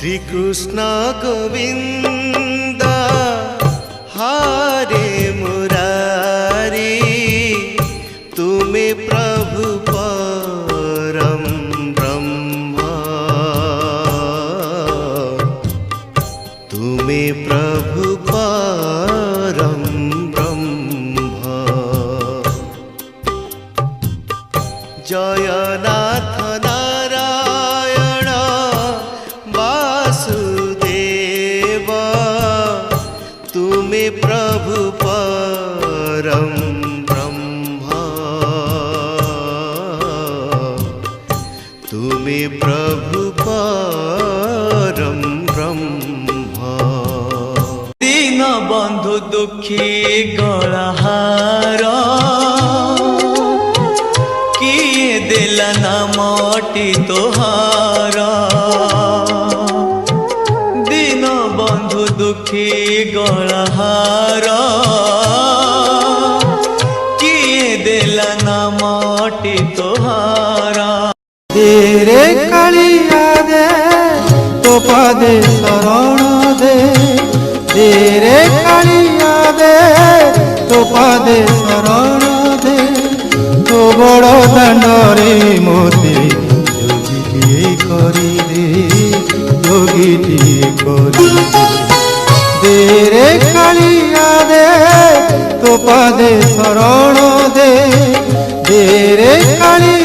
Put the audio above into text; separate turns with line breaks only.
শ্রীকৃষ্ণ গোবিন্দ হরে মুরারি, তুমি প্রভু পরম ব্রহ্ম, তুমি প্রভু পরম ব্রহ্ম। জয়নাথ নারায়ণ বাসুদেব, তুমি প্রভু পরম ব্রহ্ম, তুমি প্রভু পরম ব্রহ্ম।
দীন বন্ধু দুঃখী গড়াহার, কিয়ে দেলা নামটি তোহার। দীন বন্ধু দুঃখী গড়াহার, কিয়ে দেলা নামটি তোহার।
রে কালিয়া দে তো পদে শরণ দে, রে কালিয়া দে তো পদে শরণ দে। তো বড় দাণ্ডরে মতে যোগীটিয়ে করি দে, যোগীটিয়ে করি দে। রে কালিয়া দে তো পদে শরণ দে, রে কালিয়া